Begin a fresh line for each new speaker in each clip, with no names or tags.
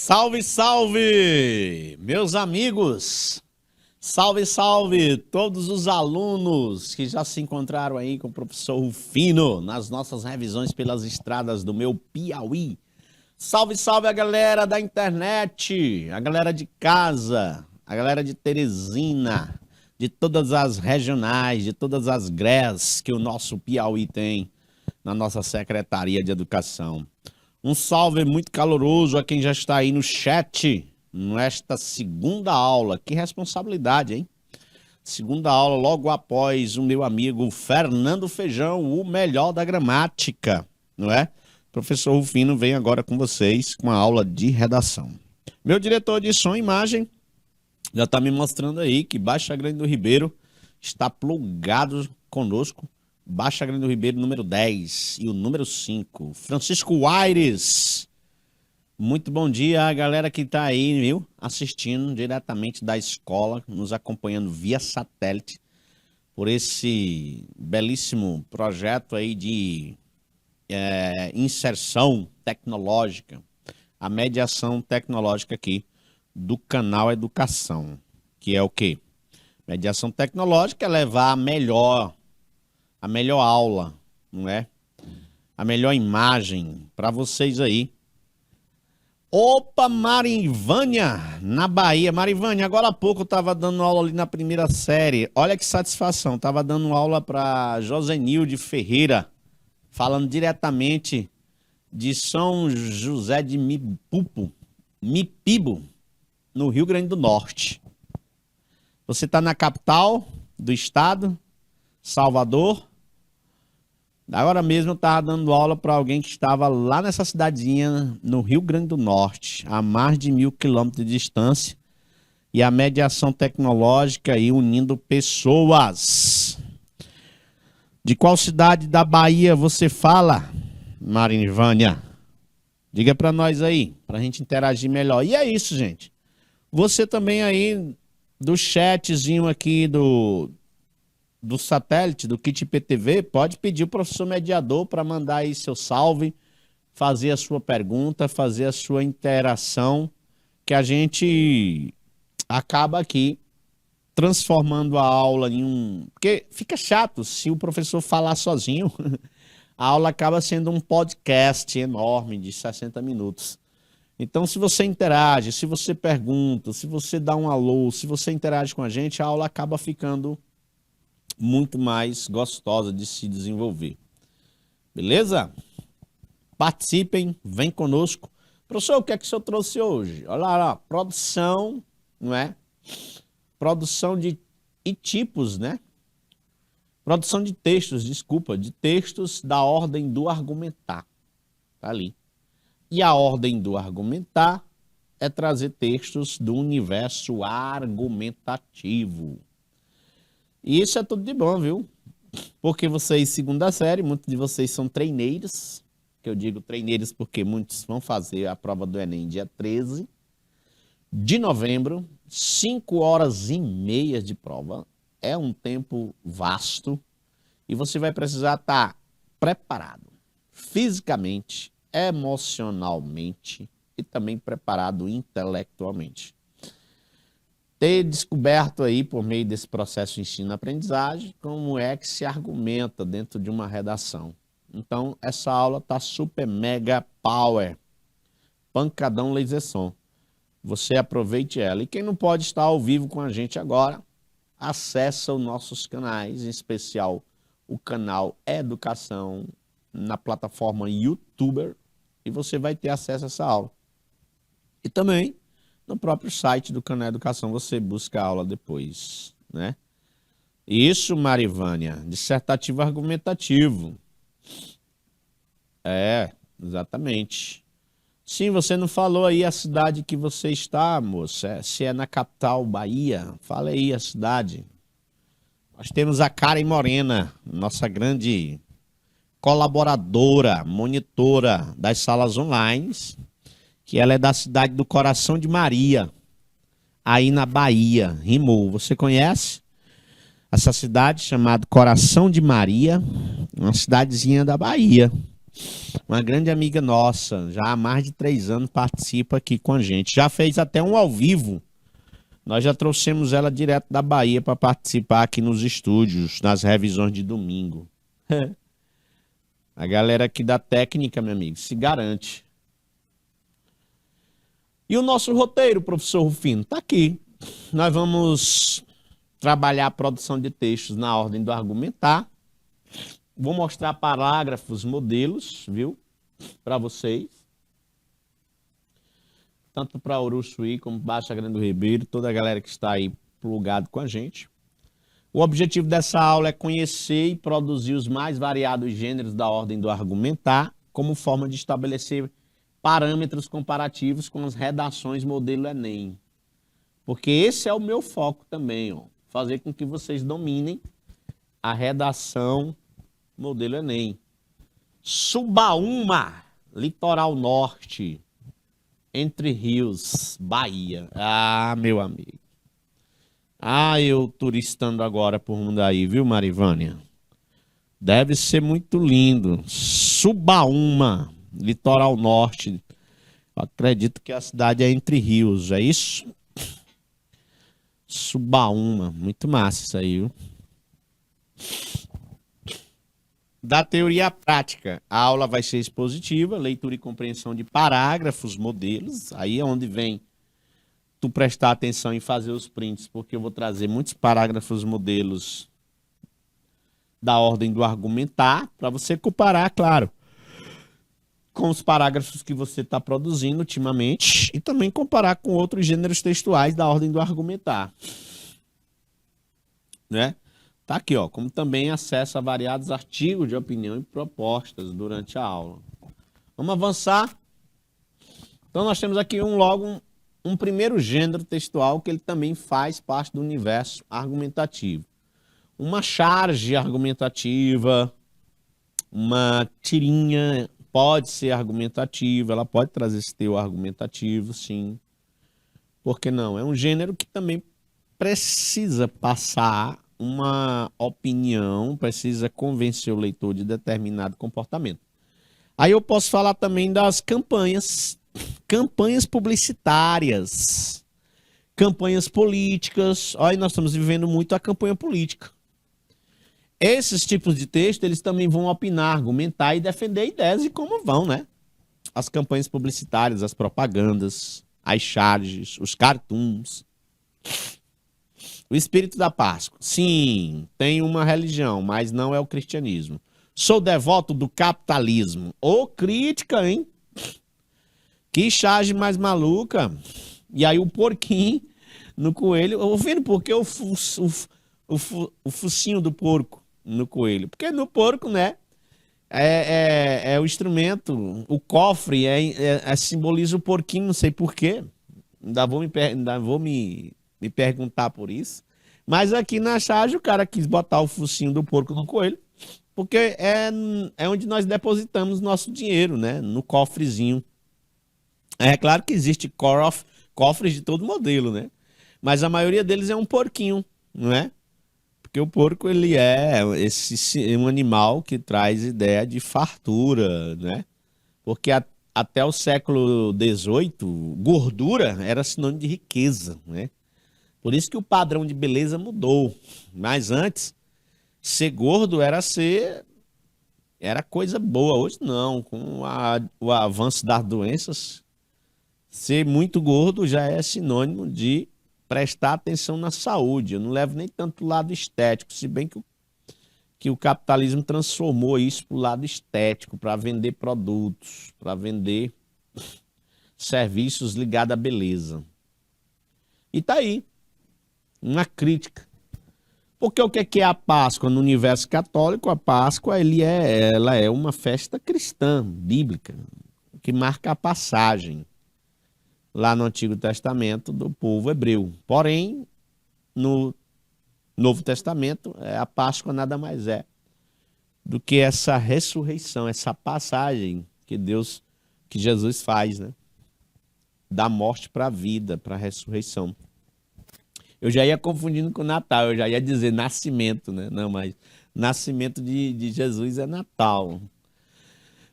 Salve, salve, meus amigos! Salve, salve, todos os alunos que já se encontraram aí com o professor Rufino nas nossas revisões pelas estradas do meu Piauí. Salve, salve a galera da internet, a galera de casa, a galera de Teresina, de todas as regionais, de todas as GRES que o nosso Piauí tem na nossa Secretaria de Educação. Um salve muito caloroso a quem já está aí no chat, nesta segunda aula. Que responsabilidade, hein? Segunda aula logo após o meu amigo Fernando Feijão, o melhor da gramática, não é? Professor Rufino vem agora com vocês com a aula de redação. Meu diretor de som e imagem já está me mostrando aí que Baixa Grande do Ribeiro está plugado conosco. Baixa Grande do Ribeiro, número 10 e o número 5. Francisco Aires. Muito bom dia a galera que está aí, viu? Assistindo diretamente da escola, nos acompanhando via satélite por esse belíssimo projeto aí de inserção tecnológica, a mediação tecnológica aqui do canal Educação, que é o quê? Mediação tecnológica é levar a melhor aula, não é? A melhor imagem para vocês aí. Opa, Marivânia, na Bahia. Marivânia, agora há pouco eu estava dando aula ali na primeira série. Olha que satisfação, estava dando aula para Josenilde Ferreira, falando diretamente de São José de Mipibo, no Rio Grande do Norte. Você está na capital do estado, Salvador. Agora mesmo eu estava dando aula para alguém que estava lá nessa cidadezinha, no Rio Grande do Norte, a mais de 1.000 quilômetros de distância, e a mediação tecnológica aí unindo pessoas. De qual cidade da Bahia você fala, Marinivânia? Diga para nós aí, para a gente interagir melhor. E é isso, gente. Você também aí, do chatzinho aqui do satélite, do Kit IPTV, pode pedir o professor mediador para mandar aí seu salve, fazer a sua pergunta, fazer a sua interação, que a gente acaba aqui transformando a aula em um... Porque fica chato se o professor falar sozinho, a aula acaba sendo um podcast enorme de 60 minutos. Então, se você interage, se você pergunta, se você dá um alô, se você interage com a gente, a aula acaba ficando muito mais gostosa de se desenvolver. Beleza? Participem, vem conosco. Professor, o que é que o senhor trouxe hoje? Olha lá, produção, não é? Produção de tipos, né? Produção de textos, desculpa, de textos da ordem do argumentar. Tá ali. E a ordem do argumentar é trazer textos do universo argumentativo. E isso é tudo de bom, viu? Porque vocês, segunda série, muitos de vocês são treineiros, que eu digo treineiros porque muitos vão fazer a prova do Enem dia 13 de novembro, 5 horas e meia de prova. É um tempo vasto e você vai precisar estar preparado fisicamente, emocionalmente e também preparado intelectualmente. Ter descoberto aí, por meio desse processo de ensino-aprendizagem, como é que se argumenta dentro de uma redação. Então, essa aula está super mega power, pancadão laser som. Você aproveite ela. E quem não pode estar ao vivo com a gente agora, acessa os nossos canais, em especial o canal Educação, na plataforma YouTuber, e você vai ter acesso a essa aula. E também no próprio site do canal Educação você busca a aula depois, né? Isso, Marivânia, dissertativo argumentativo. É, exatamente. Sim, você não falou aí a cidade que você está, moça. Se é na capital, Bahia, fala aí a cidade. Nós temos a Karen Morena, nossa grande colaboradora, monitora das salas online, que ela é da cidade do Coração de Maria, aí na Bahia, rimou. Você conhece essa cidade chamada Coração de Maria? Uma cidadezinha da Bahia. Uma grande amiga nossa, já há mais de 3 anos participa aqui com a gente. Já fez até um ao vivo. Nós já trouxemos ela direto da Bahia para participar aqui nos estúdios, nas revisões de domingo. A galera aqui da técnica, meu amigo, se garante. E o nosso roteiro, professor Rufino, está aqui. Nós vamos trabalhar a produção de textos na ordem do argumentar. Vou mostrar parágrafos, modelos, viu? Para vocês. Tanto para Uruçuí como Baixa Grande do Ribeiro, toda a galera que está aí plugado com a gente. O objetivo dessa aula é conhecer e produzir os mais variados gêneros da ordem do argumentar, como forma de estabelecer parâmetros comparativos com as redações modelo Enem. Porque esse é o meu foco também, ó, fazer com que vocês dominem a redação modelo Enem. Subaúma, litoral norte, Entre Rios, Bahia. Ah, meu amigo. Ah, eu turistando agora por Mundaí, viu, Marivânia? Deve ser muito lindo. Subaúma, litoral norte. Eu acredito que a cidade é Entre Rios, é isso? Subaúma, muito massa isso aí, viu? Da teoria à prática, a aula vai ser expositiva, leitura e compreensão de parágrafos, modelos. Aí é onde vem tu prestar atenção em fazer os prints, porque eu vou trazer muitos parágrafos, modelos da ordem do argumentar, para você comparar, claro, com os parágrafos que você está produzindo ultimamente e também comparar com outros gêneros textuais da ordem do argumentar. Né? Tá aqui, ó, como também acesso a variados artigos de opinião e propostas durante a aula. Vamos avançar? Então nós temos aqui um primeiro gênero textual que ele também faz parte do universo argumentativo. Uma charge argumentativa, uma tirinha pode ser argumentativa, ela pode trazer esse teor argumentativo, sim. Por que não? É um gênero que também precisa passar uma opinião, precisa convencer o leitor de determinado comportamento. Aí eu posso falar também das campanhas publicitárias, campanhas políticas. Olha, nós estamos vivendo muito a campanha política. Esses tipos de texto, eles também vão opinar, argumentar e defender ideias de como vão, né? As campanhas publicitárias, as propagandas, as charges, os cartoons. O espírito da Páscoa. Sim, tem uma religião, mas não é o cristianismo. Sou devoto do capitalismo. Ô, crítica, hein? Que charge mais maluca. E aí o porquinho no coelho. Ouvindo por que o focinho do porco no coelho? Porque no porco, né? É o instrumento, o cofre simboliza o porquinho, não sei porquê. Ainda vou me perguntar por isso. Mas aqui na charge o cara quis botar o focinho do porco no coelho, porque é onde nós depositamos nosso dinheiro, né? No cofrezinho. É claro que existe cofres de todo modelo, né? Mas a maioria deles é um porquinho, não é? Porque o porco, ele é um animal que traz ideia de fartura, né? Porque até o século XVIII, gordura era sinônimo de riqueza, né? Por isso que o padrão de beleza mudou. Mas antes, ser gordo era coisa boa. Hoje não. Com o avanço das doenças, ser muito gordo já é sinônimo de prestar atenção na saúde. Eu não levo nem tanto o lado estético, se bem que o capitalismo transformou isso para o lado estético, para vender produtos, para vender serviços ligados à beleza. E tá aí. Uma crítica. Porque o que é a Páscoa no universo católico? A Páscoa ela é uma festa cristã, bíblica, que marca a passagem lá no Antigo Testamento do povo hebreu. Porém, no Novo Testamento, a Páscoa nada mais é do que essa ressurreição, essa passagem que Jesus faz, né? Da morte para a vida, para a ressurreição. Eu já ia confundindo com Natal, eu já ia dizer nascimento, né? Não, mas nascimento de Jesus é Natal.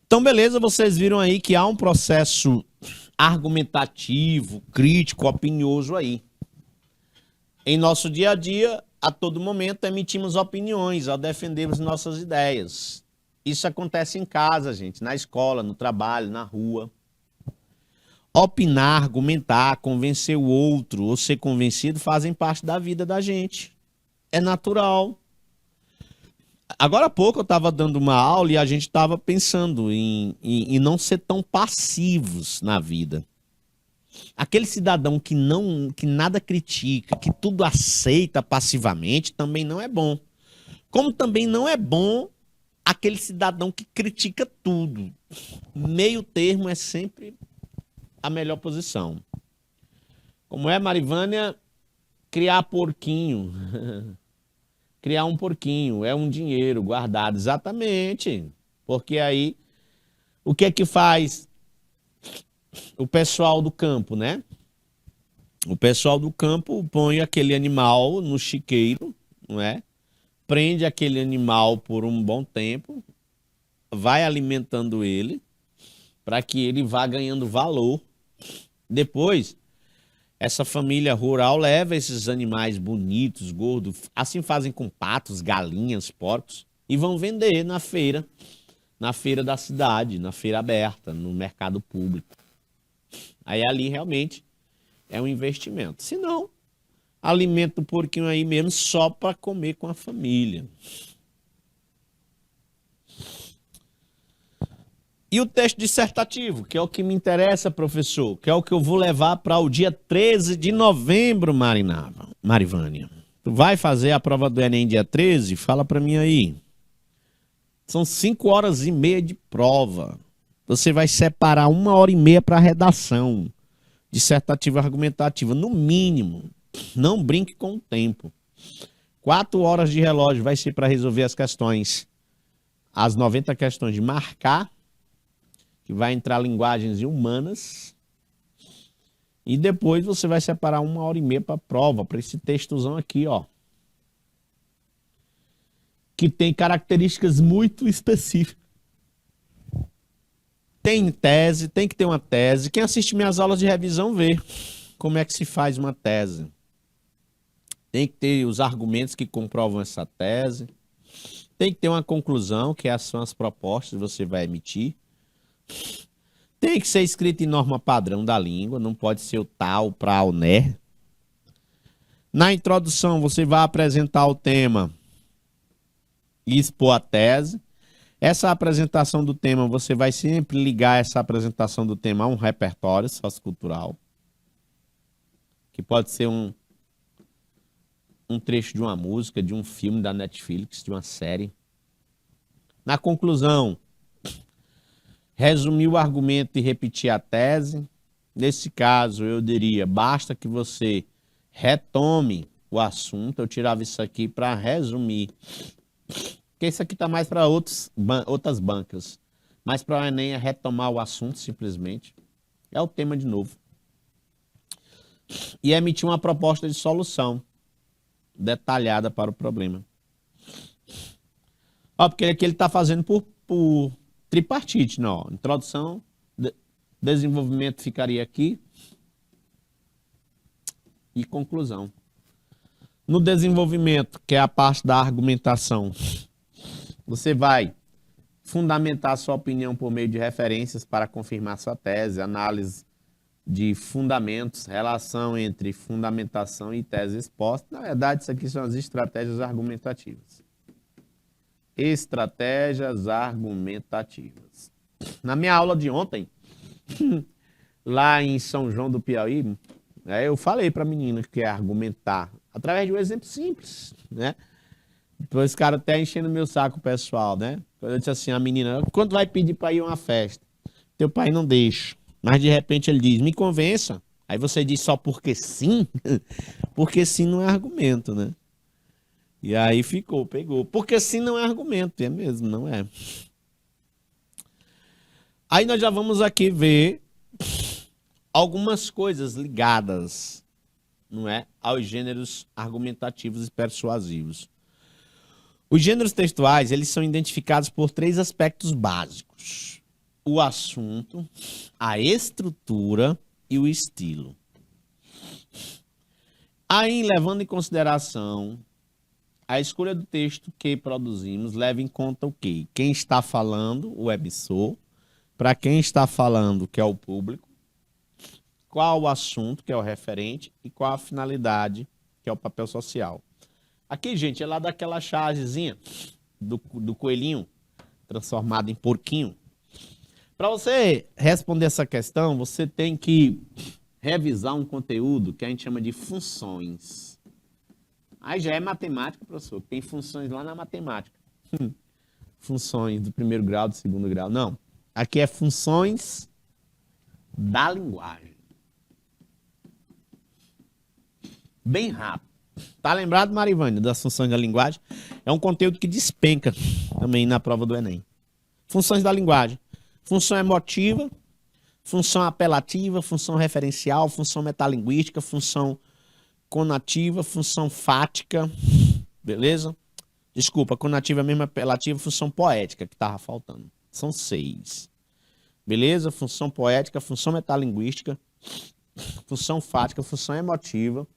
Então, beleza, vocês viram aí que há um processo argumentativo, crítico, opinioso aí. Em nosso dia a dia, a todo momento, emitimos opiniões ao defendermos nossas ideias. Isso acontece em casa, gente, na escola, no trabalho, na rua. Opinar, argumentar, convencer o outro ou ser convencido fazem parte da vida da gente. É natural. Agora há pouco eu estava dando uma aula e a gente estava pensando em não ser tão passivos na vida. Aquele cidadão que nada critica, que tudo aceita passivamente, também não é bom. Como também não é bom aquele cidadão que critica tudo. Meio termo é sempre a melhor posição. Como é, Marivânia? Criar porquinho. Criar um porquinho é um dinheiro guardado. Exatamente. Porque aí, o que é que faz o pessoal do campo, né? O pessoal do campo põe aquele animal no chiqueiro, não é? Prende aquele animal por um bom tempo, vai alimentando ele para que ele vá ganhando valor. Depois, essa família rural leva esses animais bonitos, gordos, assim fazem com patos, galinhas, porcos, e vão vender na feira da cidade, na feira aberta, no mercado público. Aí ali realmente é um investimento. Se não, alimenta o porquinho aí mesmo só para comer com a família. E o texto dissertativo, que é o que me interessa, professor, que é o que eu vou levar para o dia 13 de novembro, Marivânia. Tu vai fazer a prova do Enem dia 13? Fala para mim aí. São 5 horas e meia de prova. Você vai separar 1h30 para redação dissertativa argumentativa, no mínimo. Não brinque com o tempo. 4 horas de relógio vai ser para resolver as questões, as 90 questões de marcar, que vai entrar linguagens humanas. E depois você vai separar 1h30 para a prova, para esse textozão aqui, ó. Que tem características muito específicas. Tem tese, tem que ter uma tese. Quem assiste minhas aulas de revisão vê como é que se faz uma tese. Tem que ter os argumentos que comprovam essa tese. Tem que ter uma conclusão, que são as propostas que você vai emitir. Tem que ser escrito em norma padrão da língua, não pode ser o tal, pral, né? Na introdução, você vai apresentar o tema e expor a tese. Essa apresentação do tema, você vai sempre ligar essa apresentação do tema a um repertório sociocultural, que pode ser um trecho de uma música, de um filme da Netflix, de uma série. Na conclusão, resumir o argumento e repetir a tese. Nesse caso, eu diria, basta que você retome o assunto. Eu tirava isso aqui para resumir. Porque isso aqui está mais para outras bancas. Mas para o Enem é retomar o assunto, simplesmente. É o tema de novo. E emitir uma proposta de solução detalhada para o problema. Ó, porque aqui ele está fazendo por tripartite, não. Introdução, desenvolvimento ficaria aqui e conclusão. No desenvolvimento, que é a parte da argumentação, você vai fundamentar a sua opinião por meio de referências para confirmar sua tese, análise de fundamentos, relação entre fundamentação e tese exposta. Na verdade, isso aqui são as estratégias argumentativas. Estratégias argumentativas. Na minha aula de ontem, lá em São João do Piauí, eu falei para a menina que é argumentar através de um exemplo simples, né? Depois os caras até enchendo meu saco, pessoal, né? Eu disse assim, a menina, quando vai pedir para ir a uma festa? Teu pai não deixa. Mas de repente ele diz, me convença. Aí você diz só porque sim? Porque sim não é argumento, né? E aí pegou. Porque sim não é argumento, é mesmo, não é. Aí nós já vamos aqui ver algumas coisas ligadas, não é, aos gêneros argumentativos e persuasivos. Os gêneros textuais, eles são identificados por 3 aspectos básicos. o assunto, a estrutura e o estilo. Aí, levando em consideração a escolha do texto que produzimos, leva em conta o quê? Quem está falando, o emissor, para quem está falando, que é o público, qual o assunto, que é o referente, e qual a finalidade, que é o papel social. Aqui, gente, é lá daquela chargezinha do coelhinho transformado em porquinho. Para você responder essa questão, você tem que revisar um conteúdo que a gente chama de funções. Aí já é matemática, professor. Tem funções lá na matemática. Funções do primeiro grau, do segundo grau. Não. Aqui é funções da linguagem. Bem rápido. Tá lembrado, Marivânia, das funções da linguagem? É um conteúdo que despenca também na prova do Enem. Funções da linguagem. Função emotiva, função apelativa, função referencial, função metalinguística, função conativa, função fática, beleza? Desculpa, conativa mesmo, apelativa, função poética, que tava faltando. São 6. Beleza? Função poética, função metalinguística, função fática, função emotiva,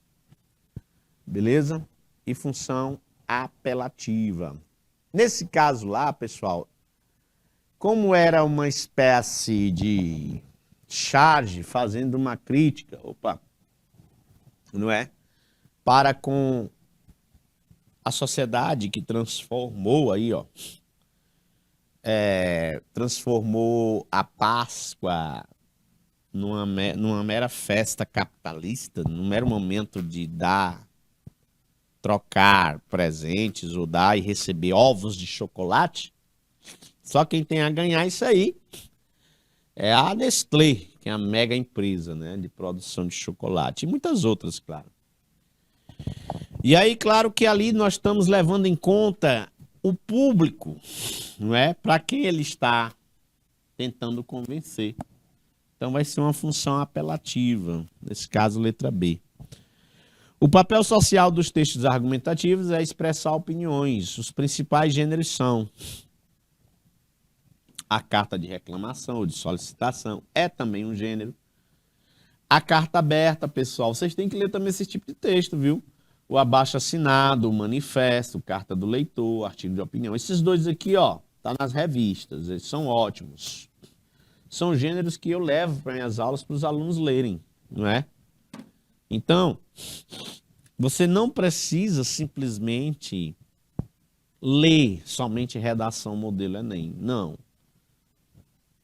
beleza? E função apelativa. Nesse caso lá, pessoal, como era uma espécie de charge fazendo uma crítica, não é? Para com a sociedade que transformou aí, ó, transformou a Páscoa numa mera festa capitalista, num mero momento de trocar presentes ou dar e receber ovos de chocolate. Só quem tem a ganhar isso aí é a Nestlé, que é a mega empresa, né, de produção de chocolate. E muitas outras, claro. E aí, claro que ali nós estamos levando em conta o público, não é? Para quem ele está tentando convencer. Então vai ser uma função apelativa, nesse caso, letra B. O papel social dos textos argumentativos é expressar opiniões. Os principais gêneros são a carta de reclamação ou de solicitação, é também um gênero. A carta aberta, pessoal, vocês têm que ler também esse tipo de texto, viu? O abaixo-assinado, o manifesto, carta do leitor, artigo de opinião. Esses dois aqui, ó, tá nas revistas, eles são ótimos. São gêneros que eu levo para minhas aulas para os alunos lerem, não é? Então, você não precisa simplesmente ler somente redação modelo Enem, não.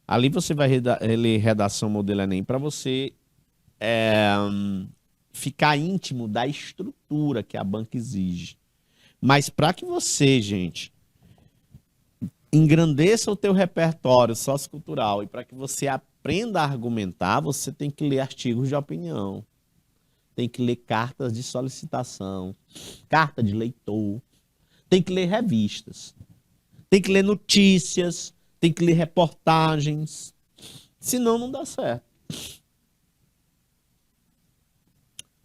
Ali você vai ler redação modelo Enem para você ficar íntimo da estrutura que a banca exige. Mas para que você, gente, engrandeça o teu repertório sociocultural e para que você aprenda a argumentar, você tem que ler artigos de opinião, tem que ler cartas de solicitação, carta de leitor, tem que ler revistas, tem que ler notícias, tem que ler reportagens, senão não dá certo.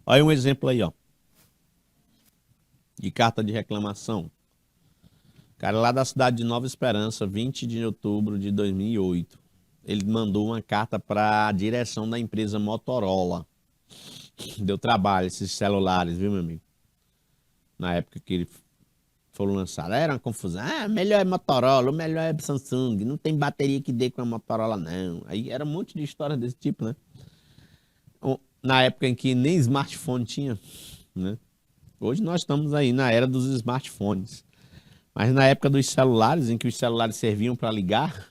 Olha um exemplo aí, ó, de carta de reclamação. Cara lá da cidade de Nova Esperança, 20 de outubro de 2008. Ele mandou uma carta para a direção da empresa Motorola. Deu trabalho esses celulares, viu, meu amigo? Na época que ele foram lançados. Era uma confusão. Ah, melhor é Motorola, o melhor é Samsung. Não tem bateria que dê com a Motorola, não. Aí era um monte de história desse tipo, né? Na época em que nem smartphone tinha, né? Hoje nós estamos aí na era dos smartphones. Mas na época dos celulares, em que os celulares serviam para ligar,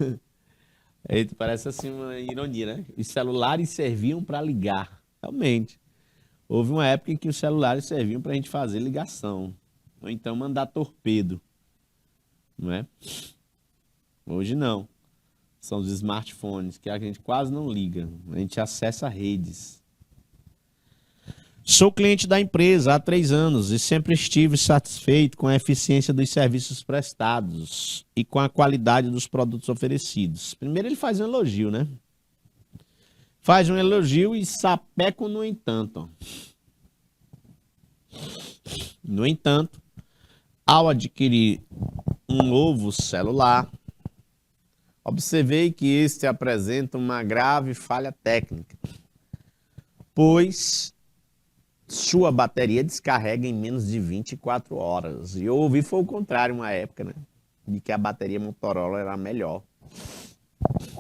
parece assim uma ironia, né? Os celulares serviam para ligar. Realmente. Houve uma época em que os celulares serviam para a gente fazer ligação. Ou então mandar torpedo. Não é? Hoje não. São os smartphones que a gente quase não liga. A gente acessa redes. Sou cliente da empresa há 3 anos e sempre estive satisfeito com a eficiência dos serviços prestados e com a qualidade dos produtos oferecidos. Primeiro ele faz um elogio, né? Faz um elogio e sapeca no entanto. No entanto, ao adquirir um novo celular Observei que este apresenta uma grave falha técnica, pois sua bateria descarrega em menos de 24 horas. E eu ouvi foi o contrário uma época, né? De que a bateria Motorola era melhor.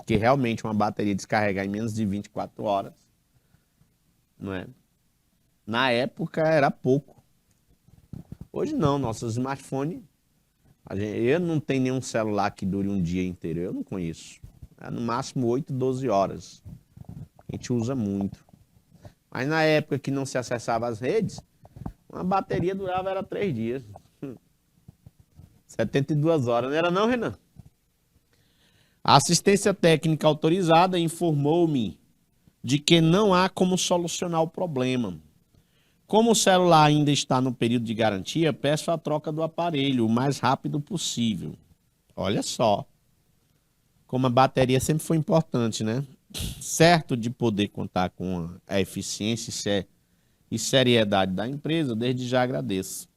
Que realmente uma bateria descarregar em menos de 24 horas, não é? Na época era pouco. Hoje não, nossos smartphones, eu não tenho nenhum celular que dure um dia inteiro, eu não conheço. É no máximo 8, 12 horas. A gente usa muito. Mas na época que não se acessava as redes, uma bateria durava era 3 dias. 72 horas, não era não, Renan? A assistência técnica autorizada informou-me de que não há como solucionar o problema. Como o celular ainda está no período de garantia, peço a troca do aparelho o mais rápido possível. Olha só, como a bateria sempre foi importante, né? Certo de poder contar com a eficiência e seriedade da empresa, desde já agradeço.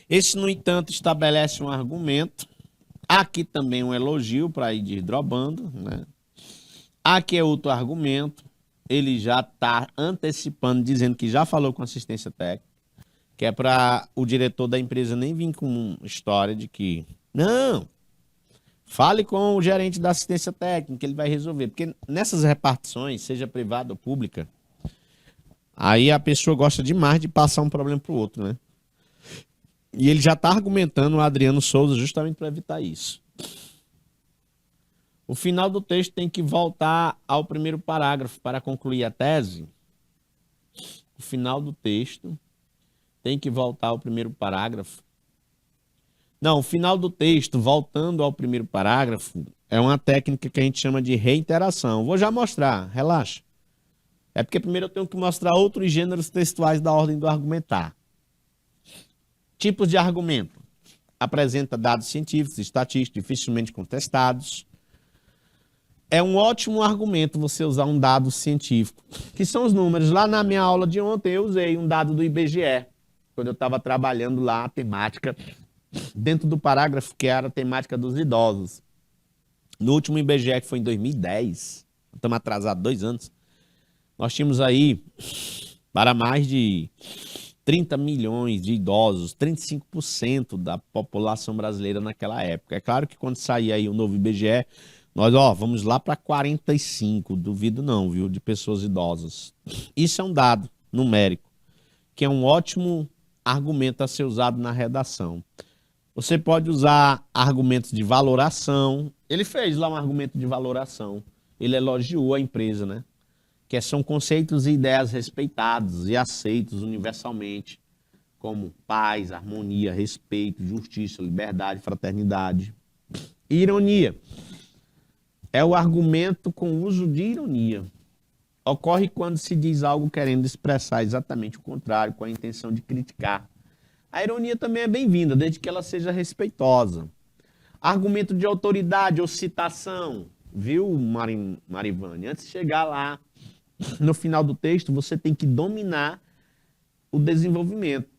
Este, no entanto, estabelece um argumento. Aqui também um elogio para ir desdobando, né? Aqui é outro argumento. Ele já está antecipando, dizendo que já falou com assistência técnica, que é para o diretor da empresa nem vir com uma história de que, não, fale com o gerente da assistência técnica, ele vai resolver. Porque nessas repartições, seja privada ou pública, aí a pessoa gosta demais de passar um problema para o outro, né? E ele já está argumentando o Adriano Souza justamente para evitar isso. O final do texto tem que voltar ao primeiro parágrafo para concluir a tese. O final do texto tem que voltar ao primeiro parágrafo. Não, o final do texto, voltando ao primeiro parágrafo, é uma técnica que a gente chama de reiteração. Vou já mostrar, relaxa. É porque primeiro eu tenho que mostrar outros gêneros textuais da ordem do argumentar. Tipos de argumento. Apresenta dados científicos, estatísticos, dificilmente contestados. É um ótimo argumento você usar um dado científico, que são os números. Lá na minha aula de ontem eu usei um dado do IBGE, quando eu estava trabalhando lá a temática, dentro do parágrafo que era a temática dos idosos. No último IBGE, que foi em 2010, estamos atrasados 2 anos, nós tínhamos aí para mais de 30 milhões de idosos, 35% da população brasileira naquela época. É claro que quando sair aí o novo IBGE, nós vamos lá para 45, duvido não, viu, de pessoas idosas. Isso é um dado numérico, que é um ótimo argumento a ser usado na redação. Você pode usar argumentos de valoração. Ele fez lá um argumento de valoração. Ele elogiou a empresa, né? Que são conceitos e ideias respeitados e aceitos universalmente, como paz, harmonia, respeito, justiça, liberdade, fraternidade. Ironia. É o argumento com uso de ironia. Ocorre quando se diz algo querendo expressar exatamente o contrário, com a intenção de criticar. A ironia também é bem-vinda, desde que ela seja respeitosa. Argumento de autoridade ou citação. Viu, Marivane? Antes de chegar lá, no final do texto, você tem que dominar o desenvolvimento.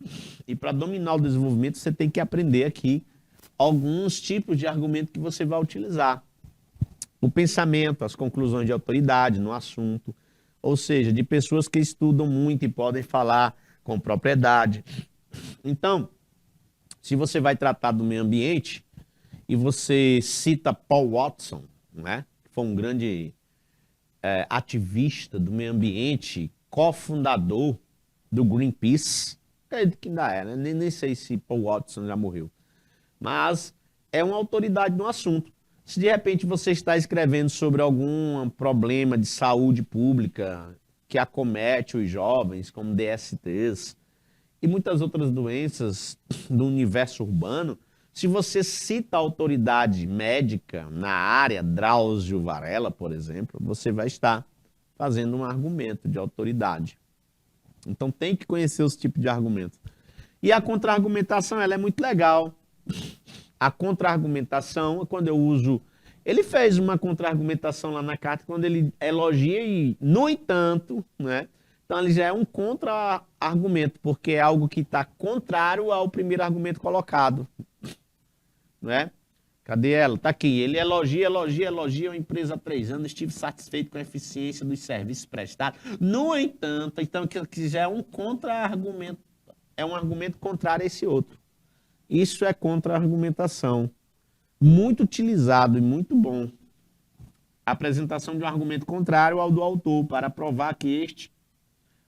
E para dominar o desenvolvimento, você tem que aprender aqui alguns tipos de argumento que você vai utilizar. O pensamento, as conclusões de autoridade no assunto, ou seja, de pessoas que estudam muito e podem falar com propriedade. Então, se você vai tratar do meio ambiente e você cita Paul Watson, né, que foi um grande ativista do meio ambiente, cofundador do Greenpeace, acredito que ainda é, né? Nem sei se Paul Watson já morreu, mas é uma autoridade no assunto. Se de repente você está escrevendo sobre algum problema de saúde pública que acomete os jovens, como DSTs e muitas outras doenças do universo urbano, se você cita a autoridade médica na área, Drauzio Varela, por exemplo, você vai estar fazendo um argumento de autoridade. Então tem que conhecer os tipos de argumentos. E a contra-argumentação, ela é muito legal. A contra-argumentação é quando eu uso... Ele fez uma contra-argumentação lá na carta, quando ele elogia e, no entanto, né? Então ele já é um contra-argumento, porque é algo que está contrário ao primeiro argumento colocado, né? Cadê ela? Tá aqui. Ele elogia a empresa há 3 anos. Estive satisfeito com a eficiência dos serviços prestados. No entanto, então, que já é um contra-argumento, é um argumento contrário a esse outro. Isso é contra-argumentação. Muito utilizado e muito bom. A apresentação de um argumento contrário ao do autor, para provar que este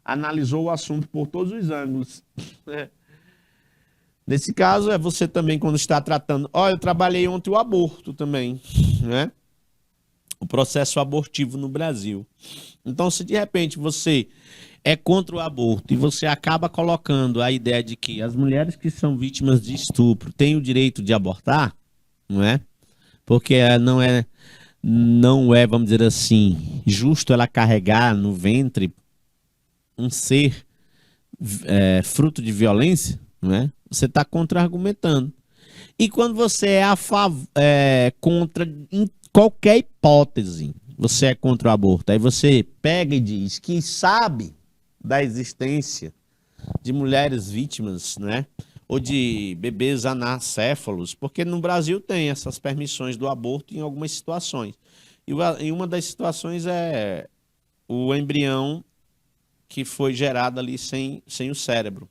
analisou o assunto por todos os ângulos. Nesse caso, é você também quando está tratando... Ó, eu trabalhei ontem o aborto também, né? O processo abortivo no Brasil. Então, se de repente você é contra o aborto e você acaba colocando a ideia de que as mulheres que são vítimas de estupro têm o direito de abortar, não é? Porque não é, vamos dizer assim, justo ela carregar no ventre um ser fruto de violência, não é? Você está contra-argumentando. E quando você é contra em qualquer hipótese, você é contra o aborto, aí você pega e diz que sabe da existência de mulheres vítimas, né? Ou de bebês anacéfalos, porque no Brasil tem essas permissões do aborto em algumas situações. E uma das situações é o embrião que foi gerado ali sem o cérebro,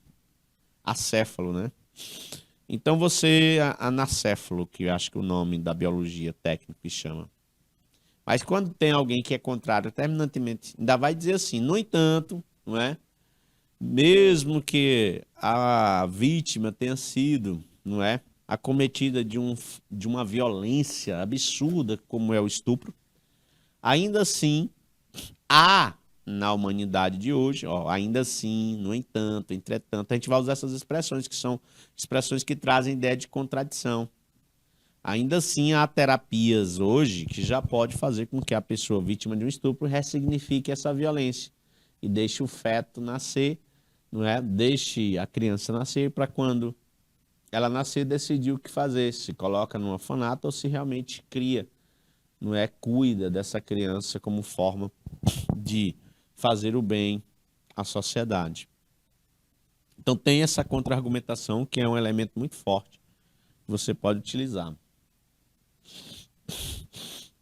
acéfalo, né? Então você, anacéfalo, que eu acho que é o nome da biologia técnica que chama. Mas quando tem alguém que é contrário, terminantemente, ainda vai dizer assim, no entanto, não é? Mesmo que a vítima tenha sido, não é, acometida de uma violência absurda, como é o estupro, ainda assim, há na humanidade de hoje, ó, ainda assim, no entanto, entretanto, a gente vai usar essas expressões, que são expressões que trazem ideia de contradição. Ainda assim, há terapias hoje que já pode fazer com que a pessoa vítima de um estupro ressignifique essa violência e deixe o feto nascer, não é? Deixe a criança nascer para quando ela nascer decidir o que fazer, se coloca num orfanato ou se realmente cria, não é? Cuida dessa criança como forma de fazer o bem à sociedade. Então tem essa contra-argumentação que é um elemento muito forte que você pode utilizar.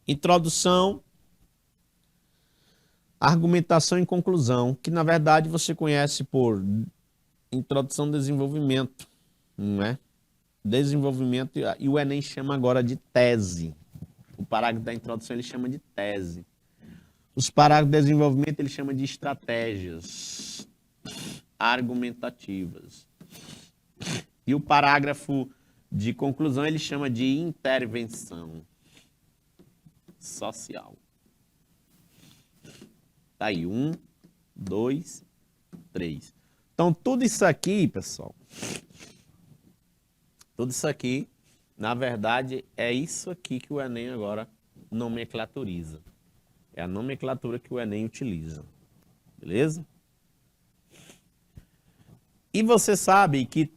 Introdução, argumentação e conclusão, que na verdade você conhece por introdução e desenvolvimento, não é? Desenvolvimento, e o Enem chama agora de tese. O parágrafo da introdução ele chama de tese. Os parágrafos de desenvolvimento ele chama de estratégias argumentativas. E o parágrafo de conclusão ele chama de intervenção social. Tá aí, 1, 2, 3. Então, tudo isso aqui, pessoal, tudo isso aqui, na verdade, é isso aqui que o Enem agora nomenclaturiza. É a nomenclatura que o Enem utiliza. Beleza? E você sabe que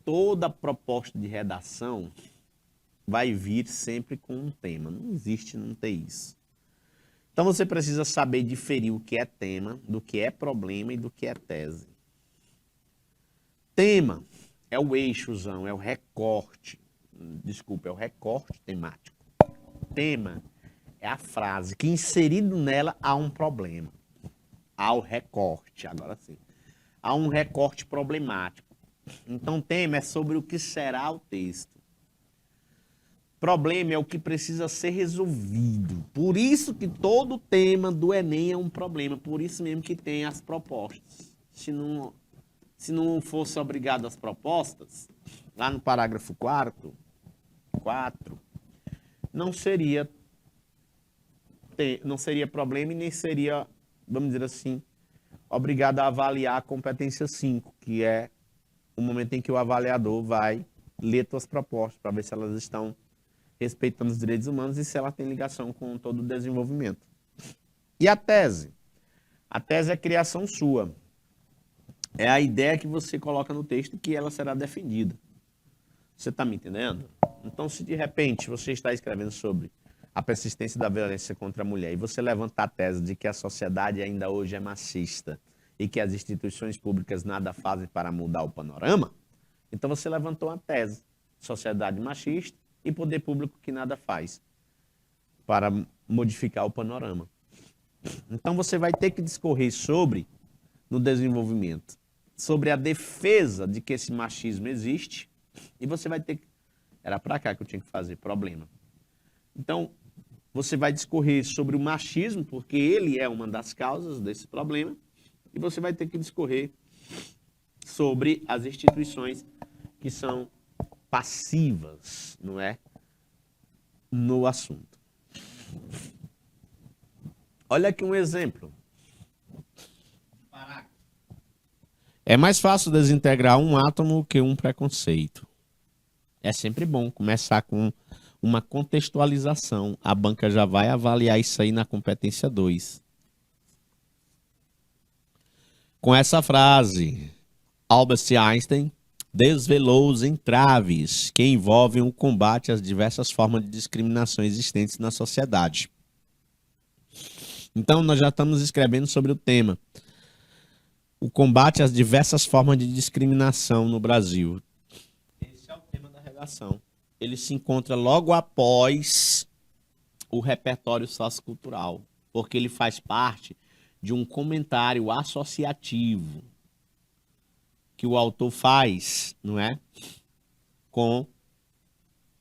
toda proposta de redação vai vir sempre com um tema. Não existe não ter isso. Então você precisa saber diferir o que é tema, do que é problema e do que é tese. Tema é o eixozão, é o recorte. Desculpa, é o recorte temático. Tema é a frase que inserido nela há um problema. Há o recorte, agora sim. Há um recorte problemático. Então, tema é sobre o que será o texto. Problema é o que precisa ser resolvido. Por isso que todo tema do Enem é um problema. Por isso mesmo que tem as propostas. Se não fosse obrigado às propostas, lá no parágrafo 4, não seria problema e nem seria, vamos dizer assim, obrigado a avaliar a competência 5, que é o momento em que o avaliador vai ler suas propostas para ver se elas estão respeitando os direitos humanos e se ela tem ligação com todo o desenvolvimento. E a tese? A tese é criação sua. É a ideia que você coloca no texto e que ela será defendida. Você está me entendendo? Então, se de repente você está escrevendo sobre a persistência da violência contra a mulher e você levanta a tese de que a sociedade ainda hoje é machista e que as instituições públicas nada fazem para mudar o panorama, então você levantou uma tese sociedade machista e poder público que nada faz para modificar o panorama. Então você vai ter que discorrer sobre, no desenvolvimento, sobre a defesa de que esse machismo existe, e você vai ter que... Era para cá que eu tinha que fazer, problema. Então, você vai discorrer sobre o machismo, porque ele é uma das causas desse problema, e você vai ter que discorrer sobre as instituições que são passivas, não é? No assunto. Olha aqui um exemplo. É mais fácil desintegrar um átomo que um preconceito. É sempre bom começar com uma contextualização. A banca já vai avaliar isso aí na competência 2. Com essa frase, Albert Einstein desvelou os entraves que envolvem o combate às diversas formas de discriminação existentes na sociedade. Então, nós já estamos escrevendo sobre o tema. O combate às diversas formas de discriminação no Brasil. Esse é o tema da redação. Ele se encontra logo após o repertório sociocultural, porque ele faz parte de um comentário associativo que o autor faz, não é? Com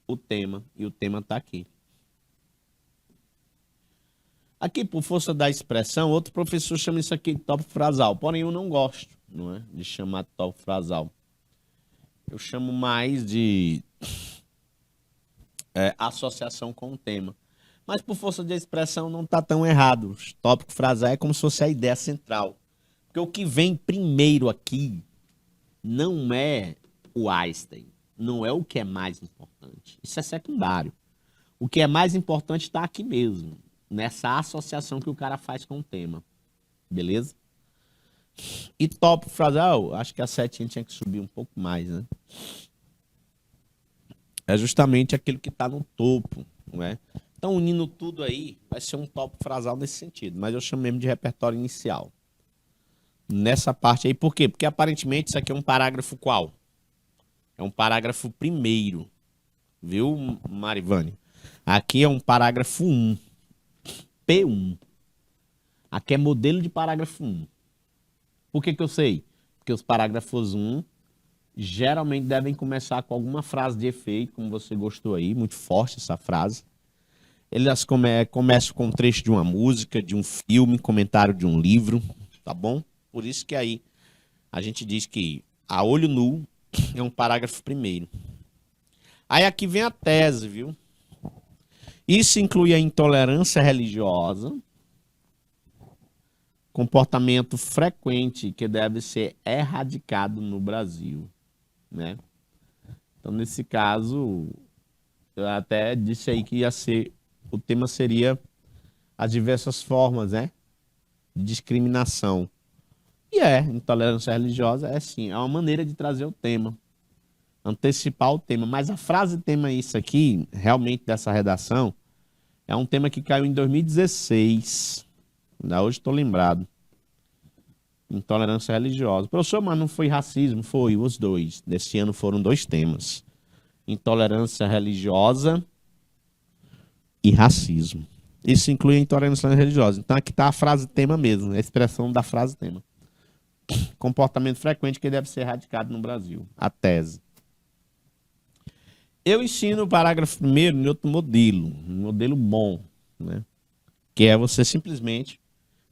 o tema, e o tema está aqui. Aqui, por força da expressão, outro professor chama isso aqui de tópico frasal, porém eu não gosto, não é? De chamar de tópico frasal. Eu chamo mais de associação com o tema. Mas por força de expressão não está tão errado. O tópico frasal é como se fosse a ideia central. Porque o que vem primeiro aqui não é o Einstein, não é o que é mais importante. Isso é secundário. O que é mais importante está aqui mesmo, nessa associação que o cara faz com o tema. Beleza? E tópico frasal, acho que a setinha tinha que subir um pouco mais, né? É justamente aquilo que está no topo, não é? Então, unindo tudo aí, vai ser um tópico frasal nesse sentido, mas eu chamo mesmo de repertório inicial. Nessa parte aí, por quê? Porque aparentemente isso aqui é um parágrafo qual? É um parágrafo primeiro, viu, Marivane? Aqui é um parágrafo 1, P1. Aqui é modelo de parágrafo 1. Por que eu sei? Porque os parágrafos 1 geralmente devem começar com alguma frase de efeito, como você gostou aí, muito forte essa frase. Eles começam com um trecho de uma música, de um filme, comentário de um livro, tá bom? Por isso que aí a gente diz que a olho nu é um parágrafo primeiro. Aí aqui vem a tese, viu? Isso inclui a intolerância religiosa, comportamento frequente que deve ser erradicado no Brasil, né? Então, nesse caso, eu até disse aí que ia ser, o tema seria as diversas formas, né, de discriminação. E intolerância religiosa é sim, é uma maneira de trazer o tema, antecipar o tema. Mas a frase tema isso aqui, realmente dessa redação, é um tema que caiu em 2016. Ainda hoje estou lembrado. Intolerância religiosa. Professor, mas não foi racismo? Foi, os dois. Nesse ano foram 2 temas. Intolerância religiosa e racismo. Isso inclui a intolerância religiosa. Então aqui está a frase tema mesmo, a expressão da frase tema. Comportamento frequente que deve ser erradicado no Brasil. A tese. Eu ensino o parágrafo primeiro em outro modelo, um modelo bom, né? Que é você simplesmente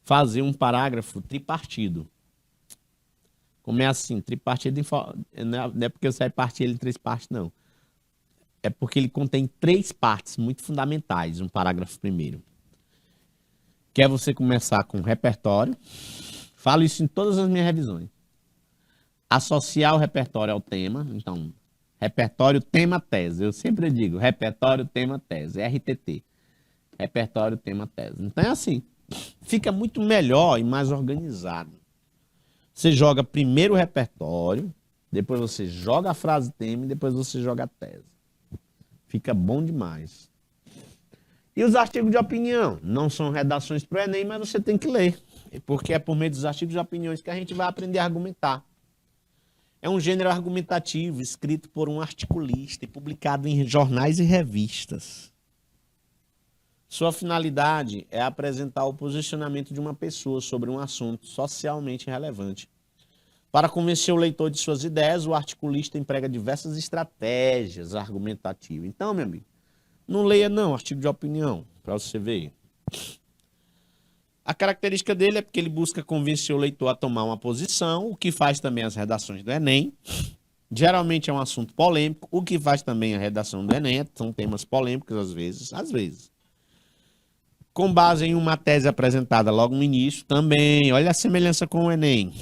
fazer um parágrafo tripartido. Como é assim, tripartido, não é porque você vai partir ele em 3 partes, não. É porque ele contém 3 partes muito fundamentais, um parágrafo primeiro. Que é você começar com repertório. Falo isso em todas as minhas revisões. Associar o repertório ao tema. Então, repertório, tema, tese. Eu sempre digo repertório, tema, tese. RTT. Repertório, tema, tese. Então é assim. Fica muito melhor e mais organizado. Você joga primeiro o repertório, depois você joga a frase tema e depois você joga a tese. Fica bom demais. E os artigos de opinião? Não são redações para o Enem, mas você tem que ler. Porque é por meio dos artigos de opiniões que a gente vai aprender a argumentar. É um gênero argumentativo escrito por um articulista e publicado em jornais e revistas. Sua finalidade é apresentar o posicionamento de uma pessoa sobre um assunto socialmente relevante. Para convencer o leitor de suas ideias, o articulista emprega diversas estratégias argumentativas. Então, meu amigo, não leia não, artigo de opinião, para você ver. A característica dele é porque ele busca convencer o leitor a tomar uma posição, o que faz também as redações do Enem. Geralmente é um assunto polêmico, o que faz também a redação do Enem, são temas polêmicos às vezes. Com base em uma tese apresentada logo no início, também, olha a semelhança com o Enem.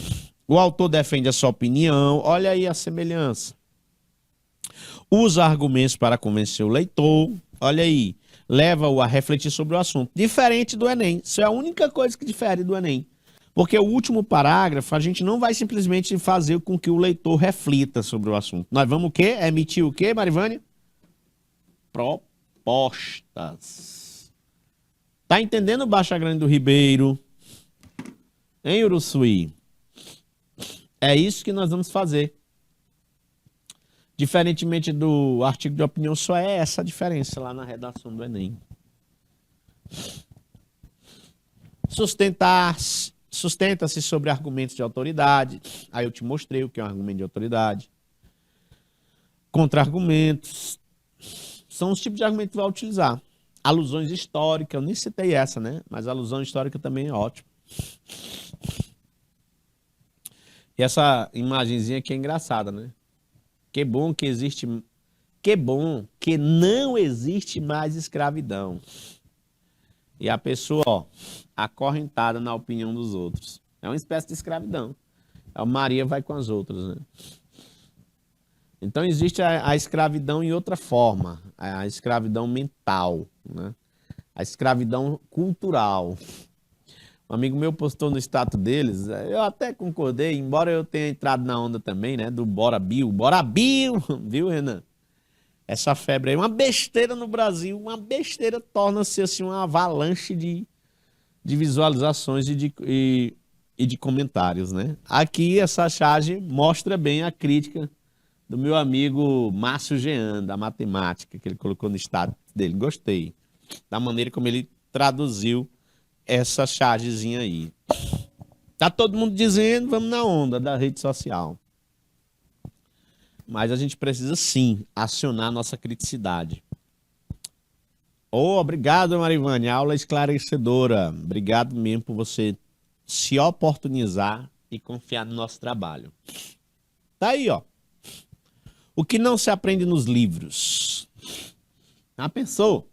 O autor defende a sua opinião, olha aí a semelhança. Usa argumentos para convencer o leitor, olha aí. Leva-o a refletir sobre o assunto. Diferente do Enem. Isso é a única coisa que difere do Enem. Porque o último parágrafo, a gente não vai simplesmente fazer com que o leitor reflita sobre o assunto. Nós vamos o quê? Emitir o quê, Marivânia? Propostas. Tá entendendo, Baixa Grande do Ribeiro? Hein, Uruçuí? É isso que nós vamos fazer. Diferentemente do artigo de opinião, só é essa a diferença lá na redação do Enem. Sustenta-se sobre argumentos de autoridade. Aí eu te mostrei o que é um argumento de autoridade. Contra-argumentos. São os tipos de argumentos que vai utilizar. Alusões históricas, eu nem citei essa, né? Mas a alusão histórica também é ótima. E essa imagenzinha aqui é engraçada, né? Que bom que existe... Que bom que não existe mais escravidão. E a pessoa, ó, acorrentada na opinião dos outros. É uma espécie de escravidão. A Maria vai com as outras, né? Então existe a escravidão em outra forma. A escravidão mental, né? A escravidão cultural. Um amigo meu postou no status deles, eu até concordei, embora eu tenha entrado na onda também, né, do Bora Bill, viu, Renan? Essa febre aí, uma besteira no Brasil, uma besteira torna-se assim uma avalanche de visualizações e de comentários, né? Aqui essa charge mostra bem a crítica do meu amigo Márcio Jean, da matemática, que ele colocou no status dele, gostei, da maneira como ele traduziu essa chargezinha aí. Tá todo mundo dizendo, vamos na onda da rede social. Mas a gente precisa sim acionar a nossa criticidade. Obrigado, Marivânia, aula esclarecedora. Obrigado mesmo por você se oportunizar e confiar no nosso trabalho. Tá aí, ó. O que não se aprende nos livros. Já pensou?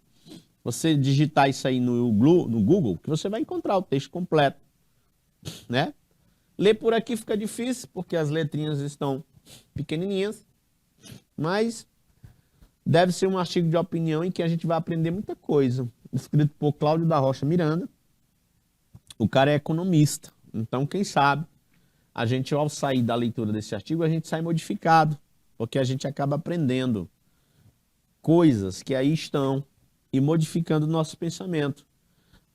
Você digitar isso aí no Google, que você vai encontrar o texto completo, né? Ler por aqui fica difícil, porque as letrinhas estão pequenininhas, mas deve ser um artigo de opinião em que a gente vai aprender muita coisa. Escrito por Cláudio da Rocha Miranda. O cara é economista, então quem sabe a gente, ao sair da leitura desse artigo, a gente sai modificado, porque a gente acaba aprendendo coisas que aí estão e modificando o nosso pensamento.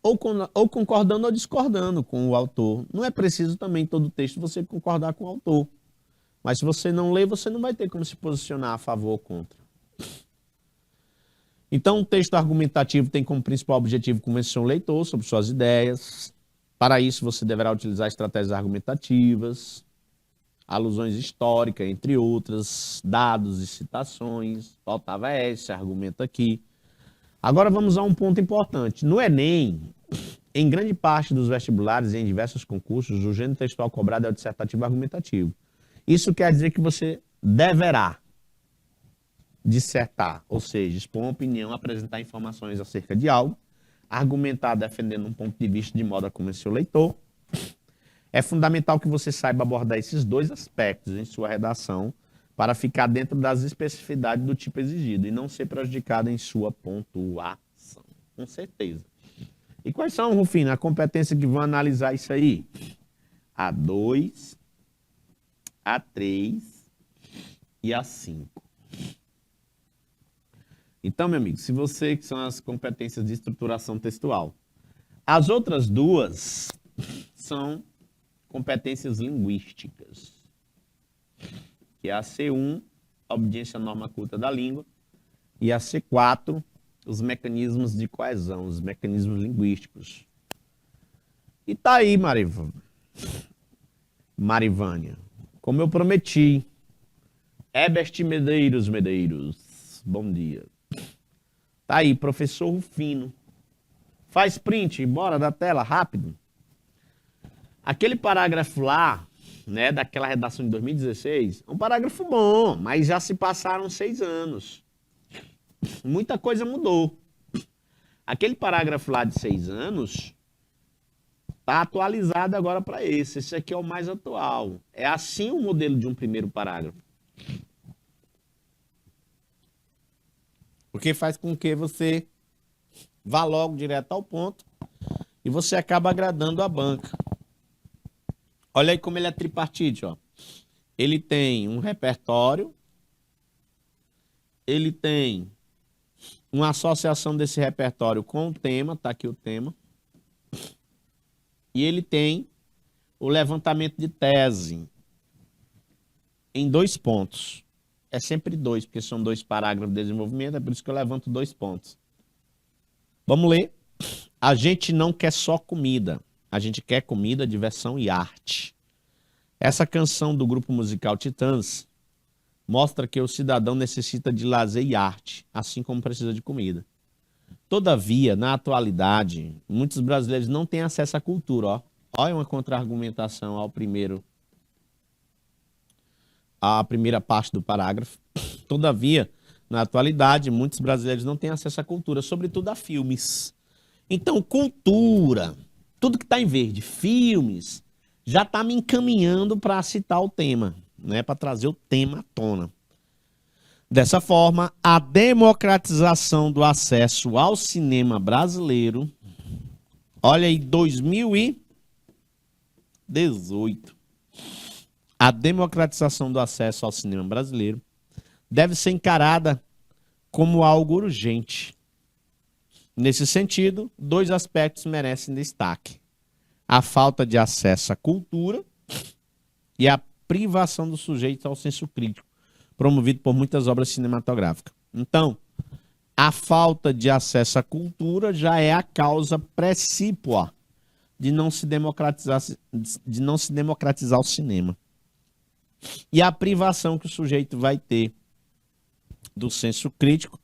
Ou concordando ou discordando com o autor. Não é preciso também todo texto você concordar com o autor. Mas se você não lê, você não vai ter como se posicionar a favor ou contra. Então, o texto argumentativo tem como principal objetivo convencer o leitor sobre suas ideias. Para isso, você deverá utilizar estratégias argumentativas, alusões históricas, entre outras, dados e citações. Faltava esse argumento aqui. Agora vamos a um ponto importante. No Enem, em grande parte dos vestibulares e em diversos concursos, o gênero textual cobrado é o dissertativo argumentativo. Isso quer dizer que você deverá dissertar, ou seja, expor uma opinião, apresentar informações acerca de algo, argumentar defendendo um ponto de vista de modo a convencer o leitor. É fundamental que você saiba abordar esses dois aspectos em sua redação para ficar dentro das especificidades do tipo exigido e não ser prejudicado em sua pontuação. Com certeza. E quais são, Rufino, a competência que vão analisar isso aí? A2, A3 e A5. Então, meu amigo, se você, que são as competências de estruturação textual. As outras duas são competências linguísticas. que é a C1, a obediência à norma culta da língua, e a C4, os mecanismos de coesão, os mecanismos linguísticos. E tá aí, Marivânia, como eu prometi, Herbert Medeiros, bom dia. Tá aí, professor Rufino. Faz print, bora da tela, rápido. Aquele parágrafo lá, né, daquela redação de 2016, é um parágrafo bom, mas já se passaram 6 anos. Muita coisa mudou. Aquele parágrafo lá de 6 anos está atualizado agora para esse. Esse aqui é o mais atual. É assim o modelo de um primeiro parágrafo. Porque faz com que você vá logo direto ao ponto e você acaba agradando a banca. Olha aí como ele é tripartite, ó. Ele tem um repertório, ele tem uma associação desse repertório com o tema, tá aqui o tema, e ele tem o levantamento de tese em 2 pontos. É sempre 2, porque são 2 parágrafos de desenvolvimento, é por isso que eu levanto 2 pontos. Vamos ler. A gente não quer só comida, a gente quer comida, diversão e arte. Essa canção do grupo musical Titãs mostra que o cidadão necessita de lazer e arte, assim como precisa de comida. Todavia, na atualidade, muitos brasileiros não têm acesso à cultura. Ó. Olha uma contra-argumentação à primeira parte do parágrafo. Todavia, na atualidade, muitos brasileiros não têm acesso à cultura, sobretudo a filmes. Então, cultura, tudo que está em verde, filmes, já está me encaminhando para citar o tema, né, para trazer o tema à tona. Dessa forma, a democratização do acesso ao cinema brasileiro, olha aí, 2018, a democratização do acesso ao cinema brasileiro deve ser encarada como algo urgente. Nesse sentido, 2 aspectos merecem destaque: a falta de acesso à cultura e a privação do sujeito ao senso crítico, promovido por muitas obras cinematográficas. Então, a falta de acesso à cultura já é a causa precípua de não se democratizar o cinema. E a privação que o sujeito vai ter do senso crítico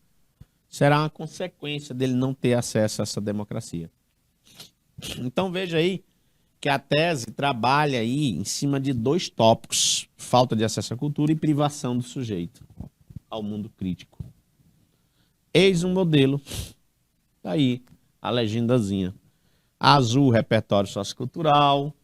será uma consequência dele não ter acesso a essa democracia. Então veja aí que a tese trabalha aí em cima de 2 tópicos: falta de acesso à cultura e privação do sujeito ao mundo crítico. Eis um modelo. Tá aí a legendazinha. Azul, repertório sociocultural.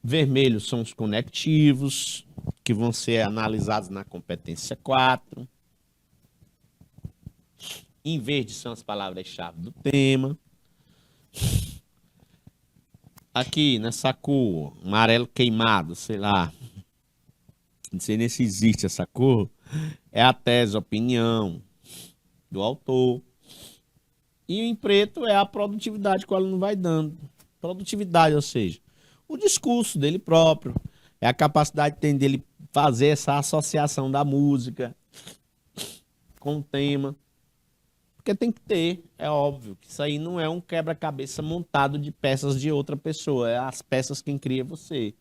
Vermelho são os conectivos, que vão ser analisados na competência 4. Em verde são as palavras-chave do tema. Aqui, nessa cor, amarelo queimado, sei lá. Não sei nem se existe essa cor. É a tese, a opinião do autor. E em preto é a produtividade que o aluno vai dando. Produtividade, ou seja, o discurso dele próprio. É a capacidade dele fazer essa associação da música com o tema. Porque tem que ter, é óbvio, que isso aí não é um quebra-cabeça montado de peças de outra pessoa, é as peças quem cria você.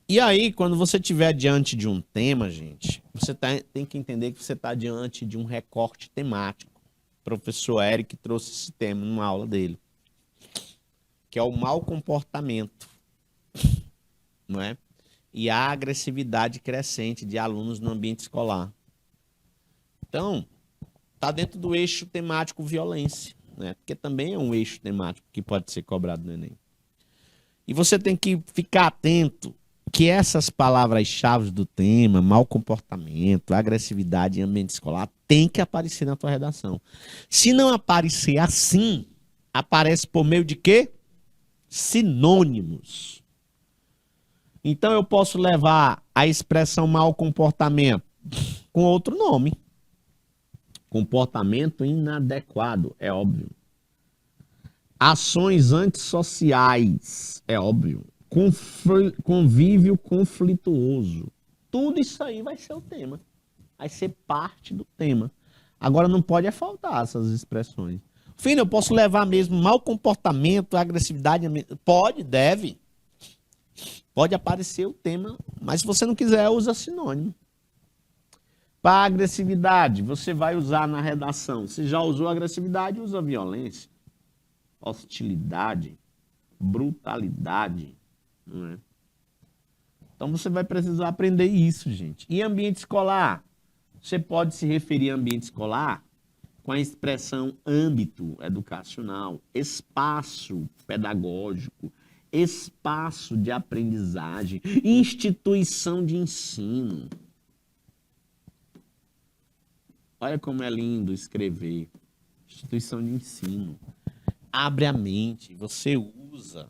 E aí, quando você estiver diante de um tema, gente, você tem que entender que você está diante de um recorte temático. O professor Eric trouxe esse tema numa aula dele, que é o mau comportamento, não é? E a agressividade crescente de alunos no ambiente escolar. Então, está dentro do eixo temático violência, né? Porque também é um eixo temático que pode ser cobrado no Enem. E você tem que ficar atento que essas palavras-chave do tema, mau comportamento, agressividade em ambiente escolar, tem que aparecer na tua redação. Se não aparecer assim, aparece por meio de quê? Sinônimos. Então eu posso levar a expressão mau comportamento com outro nome. Comportamento inadequado, é óbvio. Ações antissociais, é óbvio. Convívio conflituoso. Tudo isso aí vai ser o tema. Vai ser parte do tema. Agora não pode faltar essas expressões. Filho, eu posso levar mesmo mau comportamento, agressividade? Pode, deve. Pode aparecer o tema, mas se você não quiser, usa sinônimo. Para agressividade, você vai usar na redação. Se já usou agressividade, usa violência, hostilidade, brutalidade. Não é? Então você vai precisar aprender isso, gente. E ambiente escolar? Você pode se referir a ambiente escolar com a expressão âmbito educacional, espaço pedagógico, espaço de aprendizagem, instituição de ensino. Olha como é lindo escrever. Instituição de ensino. Abre a mente. Você usa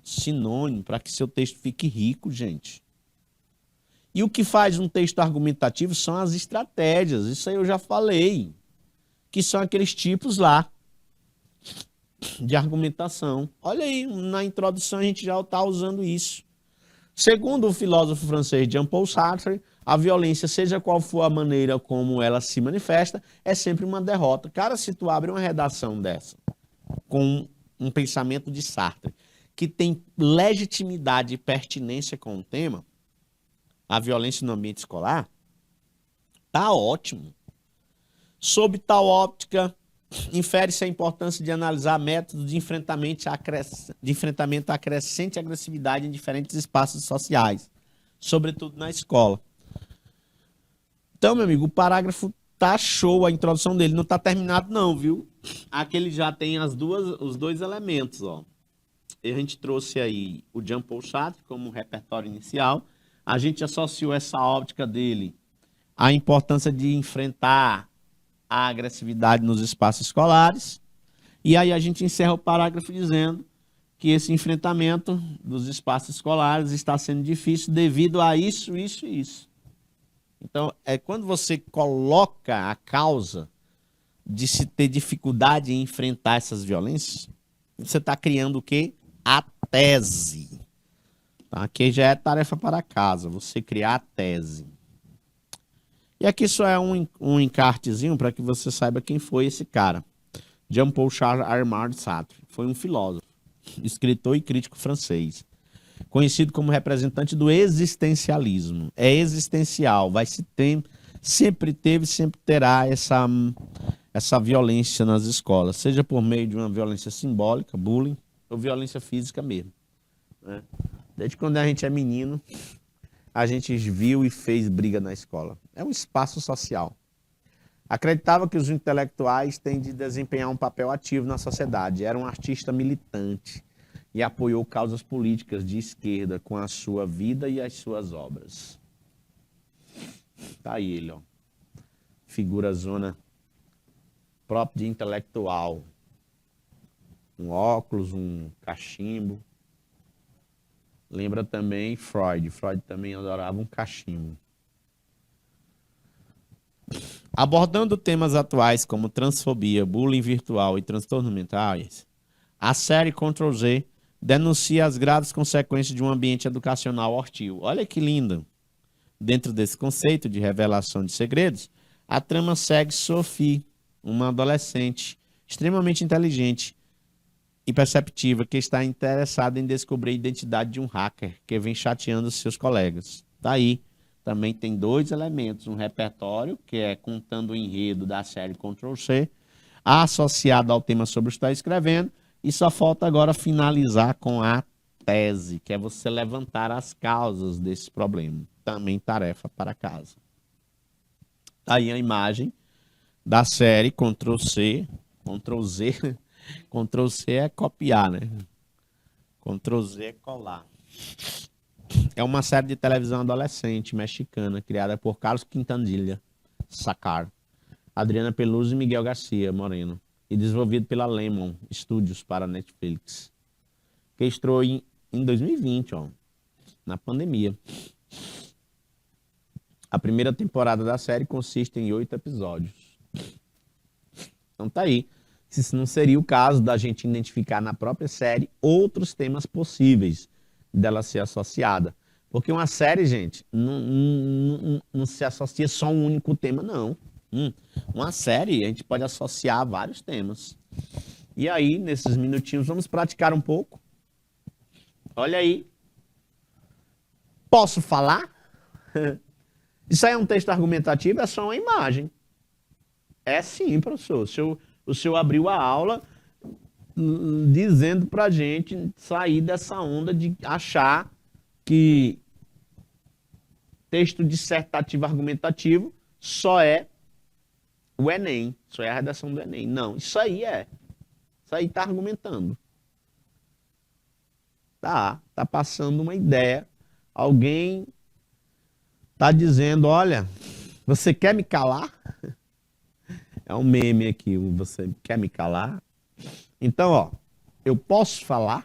sinônimo para que seu texto fique rico, gente. E o que faz um texto argumentativo são as estratégias. Isso aí eu já falei. Que são aqueles tipos lá de argumentação. Olha aí, na introdução a gente já está usando isso. Segundo o filósofo francês Jean-Paul Sartre, a violência, seja qual for a maneira como ela se manifesta, é sempre uma derrota. Cara, se tu abre uma redação dessa, com um pensamento de Sartre, que tem legitimidade e pertinência com o tema, a violência no ambiente escolar, tá ótimo. Sob tal óptica, infere-se a importância de analisar métodos de enfrentamento à crescente agressividade em diferentes espaços sociais, sobretudo na escola. Então, meu amigo, o parágrafo tá show, a introdução dele não tá terminado não, viu? Aqui ele já tem os dois elementos, ó. A gente trouxe aí o Jean-Paul Sartre como repertório inicial, a gente associou essa óptica dele à importância de enfrentar a agressividade nos espaços escolares. E aí a gente encerra o parágrafo dizendo que esse enfrentamento dos espaços escolares está sendo difícil devido a isso, isso e isso. Então, é quando você coloca a causa de se ter dificuldade em enfrentar essas violências, você está criando o quê? A tese. Tá? Aqui já é tarefa para casa, você criar a tese. E aqui só é um encartezinho para que você saiba quem foi esse cara. Jean-Paul Charles Sartre. Foi um filósofo, escritor e crítico francês. Conhecido como representante do existencialismo. É existencial, sempre teve, sempre terá essa violência nas escolas. Seja por meio de uma violência simbólica, bullying, ou violência física mesmo. Né? Desde quando a gente é menino, a gente viu e fez briga na escola. É um espaço social. Acreditava que os intelectuais têm de desempenhar um papel ativo na sociedade. Era um artista militante e apoiou causas políticas de esquerda com a sua vida e as suas obras. Tá aí ele, ó. Figura zona própria de intelectual. Um óculos, um cachimbo. Lembra também Freud. Freud também adorava um cachimbo. Abordando temas atuais como transfobia, bullying virtual e transtornos mentais, a série Ctrl+Z denuncia as graves consequências de um ambiente educacional hostil. Olha que lindo! Dentro desse conceito de revelação de segredos, a trama segue Sophie, uma adolescente extremamente inteligente e perceptiva que está interessada em descobrir a identidade de um hacker que vem chateando seus colegas. Tá aí. Também tem dois elementos, um repertório, que é contando o enredo da série Ctrl+C, associado ao tema sobre o que está escrevendo, e só falta agora finalizar com a tese, que é você levantar as causas desse problema. Também tarefa para casa. Tá aí a imagem da série Ctrl+C, Ctrl+Z, Ctrl+C é copiar, né? Ctrl+Z é colar. É uma série de televisão adolescente mexicana, criada por Carlos Quintanilha Sacar, Adriana Peluso e Miguel Garcia Moreno, e desenvolvido pela Lemon Studios para Netflix, que estreou em 2020, ó, na pandemia. A primeira temporada da série consiste em 8 episódios. Então tá aí. se isso não seria o caso da gente identificar na própria série outros temas possíveis dela ser associada. Porque uma série, gente, não se associa só a um único tema, não. Uma série, a gente pode associar vários temas. E aí, nesses minutinhos, vamos praticar um pouco. Olha aí. Posso falar? Isso aí é um texto argumentativo, é só uma imagem. É sim, professor. O senhor abriu a aula dizendo pra gente sair dessa onda de achar que texto dissertativo argumentativo só é o Enem, só é a redação do Enem. Não, isso aí tá argumentando. Tá passando uma ideia. Alguém tá dizendo, olha, você quer me calar? É um meme aqui, você quer me calar? Então, ó, eu posso falar?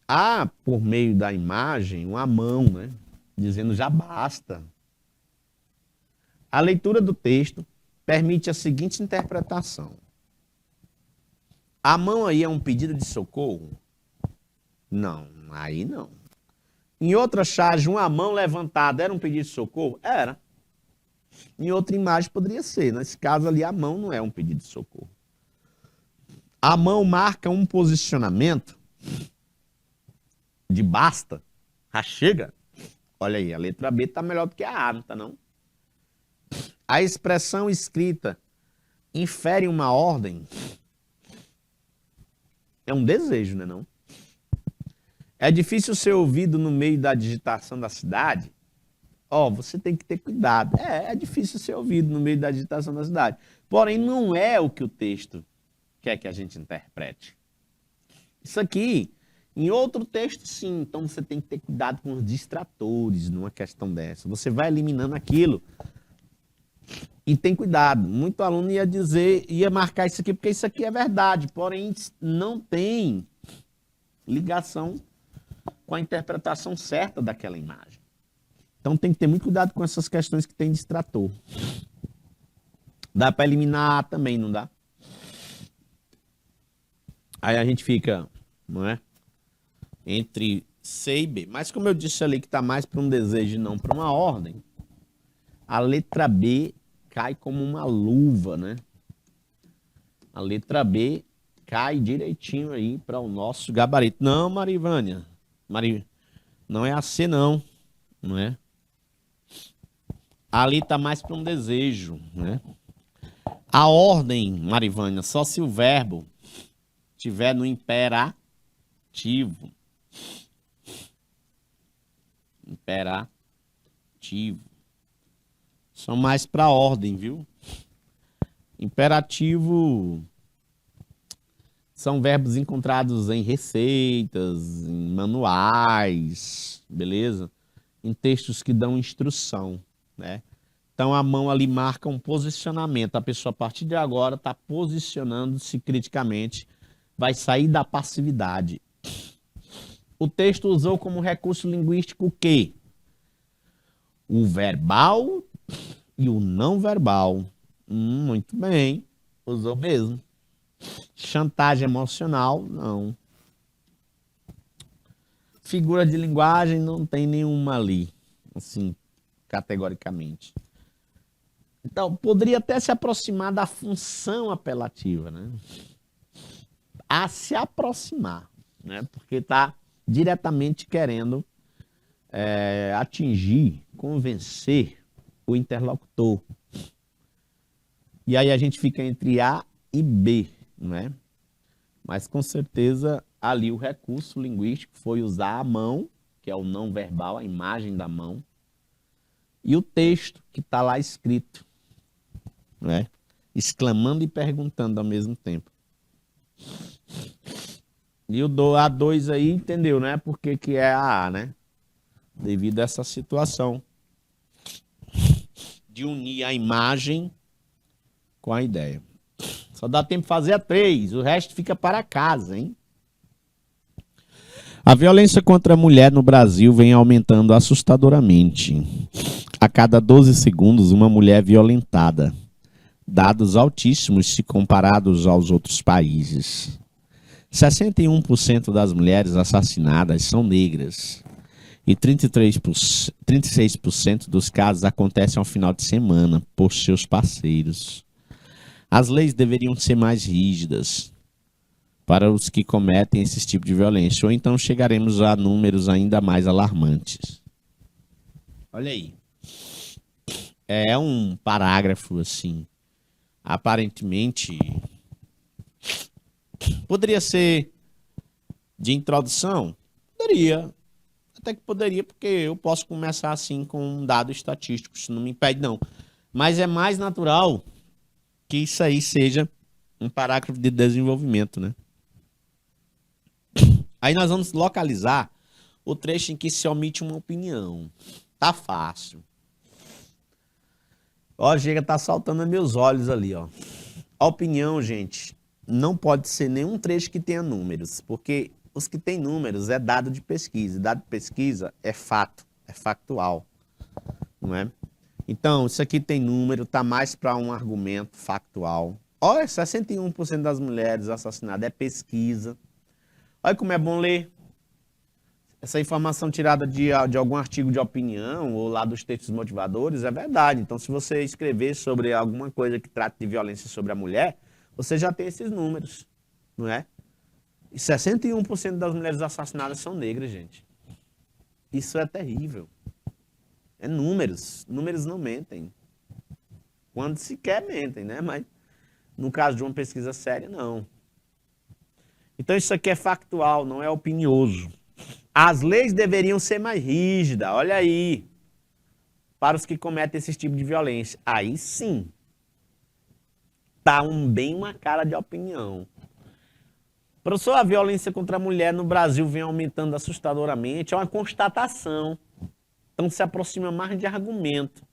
Há, por meio da imagem, uma mão, né? Dizendo já basta. A leitura do texto permite a seguinte interpretação. A mão aí é um pedido de socorro? Não, aí não. Em outra charge, uma mão levantada era um pedido de socorro? Era. Em outra imagem poderia ser. Nesse caso ali, a mão não é um pedido de socorro. A mão marca um posicionamento de basta. Já chega. Olha aí, a letra B está melhor do que a A, não está não? A expressão escrita infere uma ordem. É um desejo, né não? É difícil ser ouvido no meio da digitação da cidade? Você tem que ter cuidado. É difícil ser ouvido no meio da digitação da cidade. Porém, não é o que o texto quer que a gente interprete. Isso aqui, em outro texto, sim. Então, você tem que ter cuidado com os distratores numa questão dessa. Você vai eliminando aquilo. E tem cuidado. Muito aluno ia marcar isso aqui, porque isso aqui é verdade. Porém, não tem ligação com a interpretação certa daquela imagem. Então tem que ter muito cuidado com essas questões que tem distrator. Dá para eliminar também, não dá? Aí a gente fica, não é? Entre C e B. Mas como eu disse ali que está mais para um desejo e não para uma ordem, a letra B cai como uma luva, né? A letra B cai direitinho aí para o nosso gabarito. Não, Marivânia. Não é a C, não. Não é? Ali está mais para um desejo, né? A ordem, Marivânia, só se o verbo estiver no imperativo. Imperativo. São mais para ordem, viu? Imperativo são verbos encontrados em receitas, em manuais, beleza? Em textos que dão instrução, né? Então a mão ali marca um posicionamento. A pessoa a partir de agora está posicionando-se criticamente, vai sair da passividade. O texto usou como recurso linguístico o quê? O verbal e o não verbal. Muito bem, usou mesmo. Chantagem emocional, não. Figura de linguagem, não tem nenhuma ali, assim, categoricamente. Então, poderia até se aproximar da função apelativa, né? A se aproximar, né? Porque está diretamente querendo atingir, convencer o interlocutor. E aí a gente fica entre A e B, né? Mas com certeza ali o recurso linguístico foi usar a mão, que é o não verbal, a imagem da mão, e o texto que está lá escrito, né? Exclamando e perguntando ao mesmo tempo. E o A2 aí, entendeu, né? Por que é a A, né? Devido a essa situação de unir a imagem com a ideia. Só dá tempo de fazer a 3, o resto fica para casa, hein? A violência contra a mulher no Brasil vem aumentando assustadoramente. A cada 12 segundos, uma mulher é violentada. dados altíssimos se comparados aos outros países. 61% das mulheres assassinadas são negras e 36% dos casos acontecem ao final de semana por seus parceiros. As leis deveriam ser mais rígidas para os que cometem esse tipo de violência, ou então chegaremos a números ainda mais alarmantes. Olha aí. É um parágrafo assim, aparentemente poderia ser de introdução? Poderia. Até que poderia, porque eu posso começar assim com um dado estatístico, isso não me impede não. Mas é mais natural que isso aí seja um parágrafo de desenvolvimento, né? Aí nós vamos localizar o trecho em que se omite uma opinião. Tá fácil. Ó, chega, tá saltando a meus olhos ali, ó. A opinião, gente, não pode ser nenhum trecho que tenha números, porque os que têm números é dado de pesquisa. Dado de pesquisa é fato, é factual, não é? Então, isso aqui tem número, tá mais para um argumento factual. Olha, 61% das mulheres assassinadas é pesquisa. Olha como é bom ler. Essa informação tirada de algum artigo de opinião ou lá dos textos motivadores é verdade. Então, se você escrever sobre alguma coisa que trate de violência sobre a mulher, você já tem esses números, não é? E 61% das mulheres assassinadas são negras, gente. Isso é terrível. É números. Números não mentem. Quando se quer, mentem, né? Mas no caso de uma pesquisa séria, não. Então isso aqui é factual, não é opinioso. As leis deveriam ser mais rígidas, olha aí, para os que cometem esse tipo de violência. Aí sim, tá bem uma cara de opinião. Professor, a violência contra a mulher no Brasil vem aumentando assustadoramente, é uma constatação. Então se aproxima mais de argumento.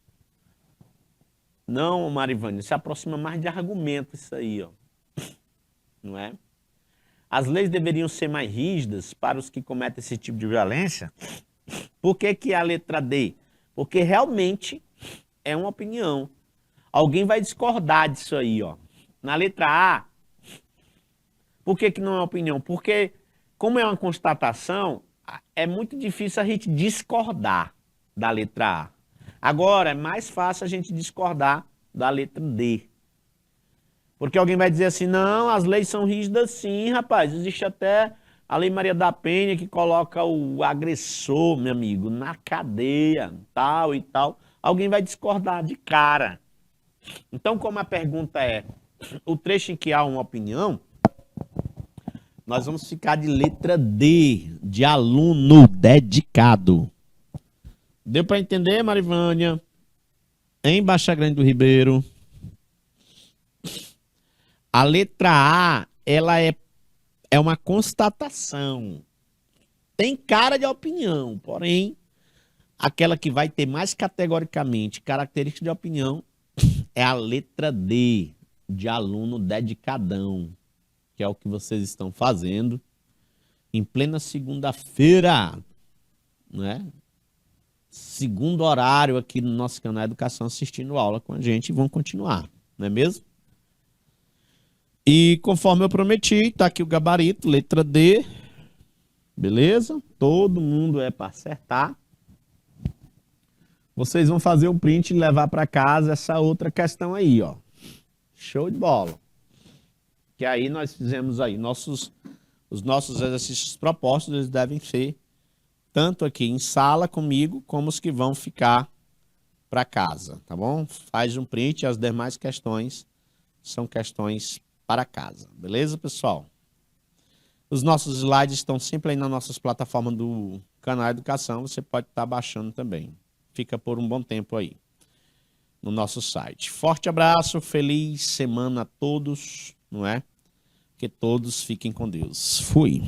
Não, Marivânia, se aproxima mais de argumento isso aí, ó. Não é? As leis deveriam ser mais rígidas para os que cometem esse tipo de violência. Por que que a letra D? Porque realmente é uma opinião. Alguém vai discordar disso aí, ó. Na letra A, por que que não é opinião? Porque, como é uma constatação, é muito difícil a gente discordar da letra A. Agora, é mais fácil a gente discordar da letra D. Porque alguém vai dizer assim, não, as leis são rígidas sim, rapaz. Existe até a Lei Maria da Penha que coloca o agressor, meu amigo, na cadeia, tal e tal. Alguém vai discordar de cara. Então, como a pergunta é o trecho em que há uma opinião, nós vamos ficar de letra D, de aluno dedicado. Deu para entender, Marivânia? Em Baixa Grande do Ribeiro. A letra A, ela é uma constatação. Tem cara de opinião, porém, aquela que vai ter mais categoricamente característica de opinião é a letra D, de aluno dedicadão, que é o que vocês estão fazendo em plena segunda-feira, né? Segundo horário aqui no nosso canal Educação, assistindo aula com a gente, e vão continuar, não é mesmo? E conforme eu prometi, tá aqui o gabarito, letra D, beleza? Todo mundo é para acertar. Vocês vão fazer o print e levar para casa essa outra questão aí, ó. Show de bola. Que aí nós fizemos aí, os nossos exercícios propostos, eles devem ser tanto aqui em sala comigo, como os que vão ficar para casa, tá bom? Faz um print e as demais questões são questões para casa, beleza, pessoal? Os nossos slides estão sempre aí nas nossas plataformas do canal Educação, você pode estar baixando também. Fica por um bom tempo aí no nosso site. Forte abraço, feliz semana a todos, não é? Que todos fiquem com Deus. Fui.